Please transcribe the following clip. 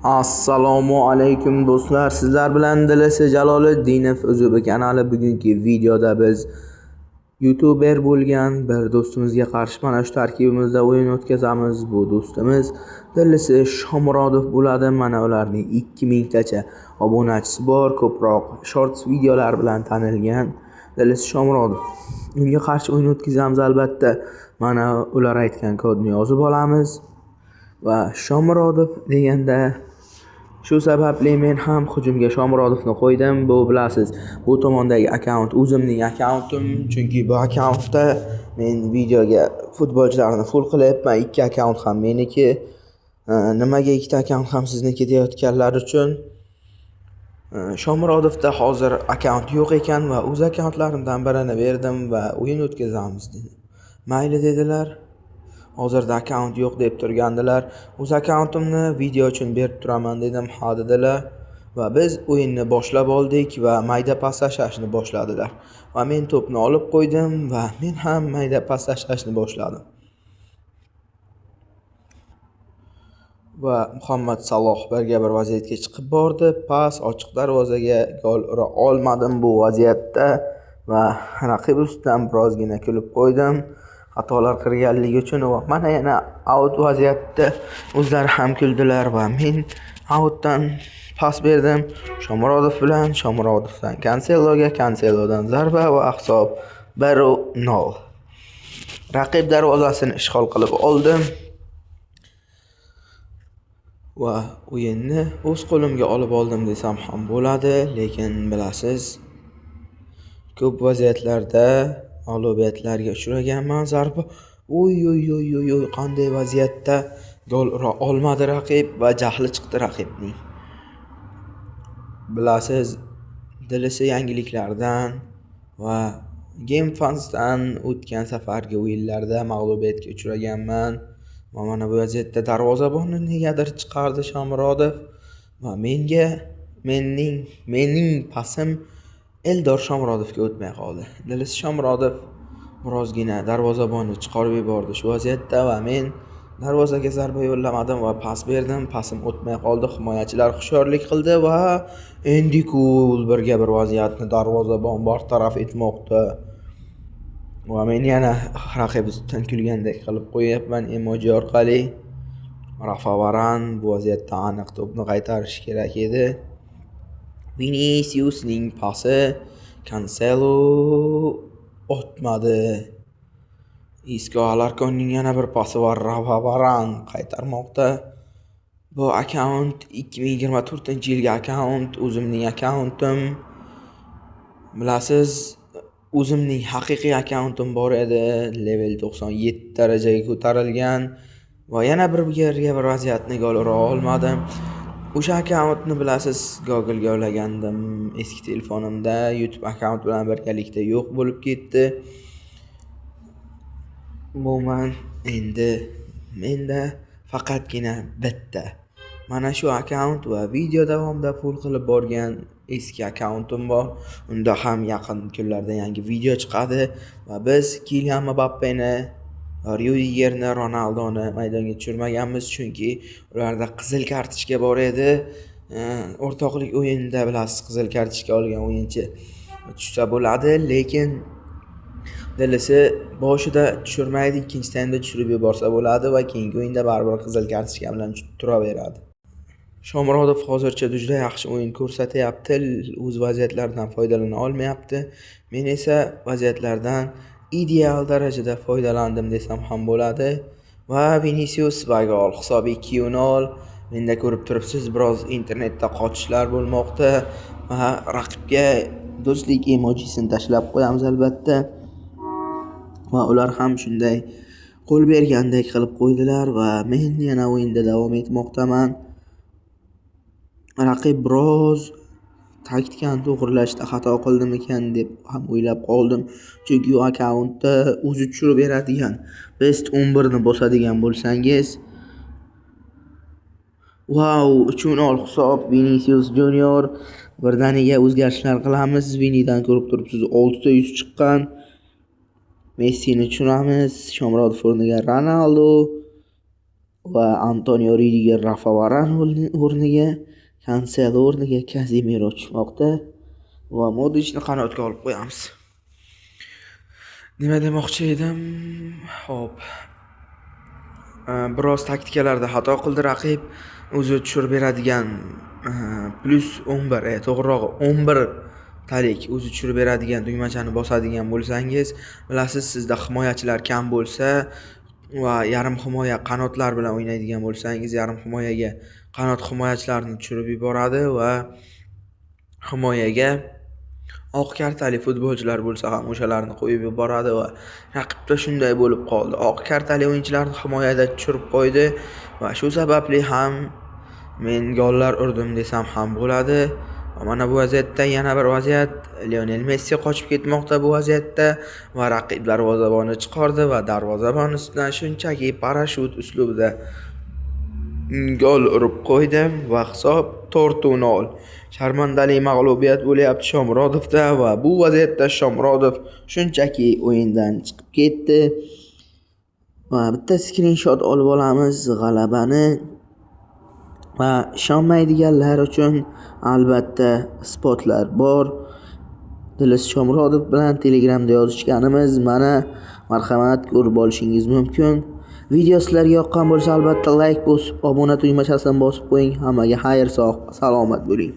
Assalomu alaykum do'stlar. Sizlar bilan Dilisi Jaloliddinov Uzubi kanali. Bugungi videoda biz YouTuber bo'lgan bir do'stimizga qarshi mana shu tarkibimizda o'yin o'tkazamiz. Bu do'stimiz Dilisi Shomurodov bo'ladi. Mana ularning 2000 tacha obunachisi bor. Ko'proq shorts videolar bilan tanilgan Dilisi Shomurodov. Unga qarshi o'yin o'tkazamiz albatta. Mana ular aytgan kodni yozib olamiz. Va Shomurodov deganda shu sababli men ham hujumga Shomurodovni qo'ydim. Bu bilasiz, bu tomondagi akkaunt o'zimning akkauntim, chunki bu akkauntda men videoga futbolchilarni full qilyapman. Ikki akkaunt ham meniki. Nimaga ikkita akkaunt ham sizniki deyotganlar uchun Shomurodovda hozir akkaunt yo'q ekan va o'z akkauntlarimdan birini berdim va o'yin o'tkazamiz dedim. Mayli dedilar. Hozirda akkaunt yo'q deb turgandilar. O'z akkauntimni video uchun berib turaman dedim. Ha dedilar va biz o'yinni boshlab oldik va mayda paslashlashni boshladilar. Va men to'pni olib qo'ydim va men ham mayda paslashlashni boshladim. Va Muhammad Saloh birga bir vaziyatga chiqib bordi. Pas ochiq darvozaga gol ura olmadim bu vaziyatda va raqib ustidan birozgina kulib qo'ydim. Xatolar qilganligi uchun va mana yana out vaziyatda o'zlari ham kuldilar va men outdan pas berdim Shomurodov bilan. Shomurodovdan Canceloga, Cancelodan zarba va hisob 1-0. Raqib darvozasini ishg'ol qilib oldim va o'yinni o'z qo'limga olib oldim desam ham bo'ladi, lekin bilasiz, ko'p vaziyatlarda mag'lubiyatlarga uchraganman. Zarba oy qanday vaziyatda gol ura olmadi raqib va jahli chiqdi raqibning. Bilasiz, Dilisi yangiliklardan va Game Fans'dan o'tgan safargi o'yinlarda mag'lubiyatga uchraganman. Va mana bu vaziyatda darvozabonni negadir chiqardi Shomurodov va mening pasim Eldor Shomurodovga o'tmay qoldi. Dilisi Shomurodov birozgina darvozabonni chiqarib yubordi shu vaziyatda va men darvozaga zarba yo'llamadim va pas berdim. Pasim o'tmay qoldi. Himoyachilar hushyorlik qildi va endi birga bir vaziyatni darvozabon bartaraf etmoqda. Va men yana raqib ustidan kulgandek qilib qo'yapman emoji orqali. Rafa Varan bu vaziyatda aniq to'pni qaytarish kerak edi. Viniciusning pasi Cancelo o'tmadi. Isco Alarconning yana bir pasi va Rafa Varan qaytarmoqda. Bu akkaunt 2024-yilgi akkaunt, o'zimning akkauntim. Bilasiz, o'zimning haqiqiy akkauntim bor edi, level 97 darajaga ko'tarilgan va yana birga bir vaziyatni gol ura olmadim. O'sha akkauntni bilasiz, Google'ga ulagandim eski telefonimda, YouTube akkaunt bilan birgalikda yo'q bo'lib ketdi. Umuman endi menda faqatgina bitta mana shu akkaunt va video davomida full qilib borgan eski akkauntim bor. Unda ham yaqin kunlarda yangi video chiqadi va biz Kylian Mbappeni, Rudigerni, Ronaldoni maydonga tushirmaganmiz, chunki ularda qizil kartochka bor edi. O'rtoqlik o'yinida bilasiz, qizil kartochka olgan o'yinchi tushsa bo'ladi, lekin Dilisi boshida tushirmaydi, ikkinchi taymda tushirib yuborsa bo'ladi va keyingi o'yinda baribir qizil kartochka bilan turaveradi. Shomurodov hozircha juda yaxshi o'yin ko'rsatyapti, o'z vaziyatlaridan foydalana olmayapti. Men esa vaziyatlardan ideal darajada foydalandim desam ham bo'ladi. Va Vinicius va gol, hisob 2-0. Menda ko'rib turibsiz, biroz internetda qochishlar bo'lmoqda va raqibga do'stlik emojisini tashlab qo'yamiz albatta. Va ular ham shunday qo'l bergandek qilib qo'ydilar va men yana o'yinda davom etmoqdaman. Raqib biroz taktikani to'g'rilashda xato qildimikan deb ham o'ylab qoldim, chunki u akkauntda o'zi tushirib beradigan best 11 ni bosadigan bo'lsangiz, wow, 3-0 hisob. Vinicius Junior birdaniga o'zgarishlar qilamiz. Vinidan ko'rib turibsiz, 6 ta 100 chiqqan. Messini tushiramiz. Shomurodov o'rniga Ronaldo. va Antonio Rudiger Rafa Varan o'rniga, Cancelo o'rniga Casemiro tushmoqda va Modricni qanotga olib qo'yamiz. Nima demoqchi edim? Xo'p. Biroz taktikalarda xato qildi raqib. O'zi tushirib beradigan +11, to'g'rirog'i 11 talik o'zi tushirib beradigan tugmachani bosadigan bo'lsangiz, bilasiz, sizda himoyachilar kam bo'lsa va yarim himoya qanotlar bilan o'ynaydigan bo'lsangiz, yarim himoyaga qanot himoyachilarini tushirib yuboradi va himoyaga oq kartali futbolchilar bo'lsa ham o'shalarni qo'yib yuboradi va raqibda shunday bo'lib qoldi. Oq kartali o'yinchilarni himoyada tushirib qo'ydi va shu sababli ham men gollar urdim desam ham bo'ladi. Mana bu vaziyatda yana bir vaziyat, Lionel Messi qochib ketmoqda bu vaziyatda va raqib darvozabonni chiqardi va darvozabon ustidan shunchaki parashyut uslubida gol urib qo'ydi va hisob 4-0. Sharmandali mag'lubiyat bo'lyapti Shomurodovda va bu vaziyatda Shomurodov shunchaki o'yindan chiqib ketdi. Va bitta skrinshot olib olamiz g'alabani. Va ishonmaydiganlar uchun albatta spotlar bor. Dilis Shomurodov bilan Telegramda yozishganimiz, mana marhamat ko'rib olishingiz mumkin. Video sizlarga yoqqan bo'lsa albatta like bosib, obuna tugmachasini bosib qo'ying. Hammaga xayr, sog', salomat bo'ling.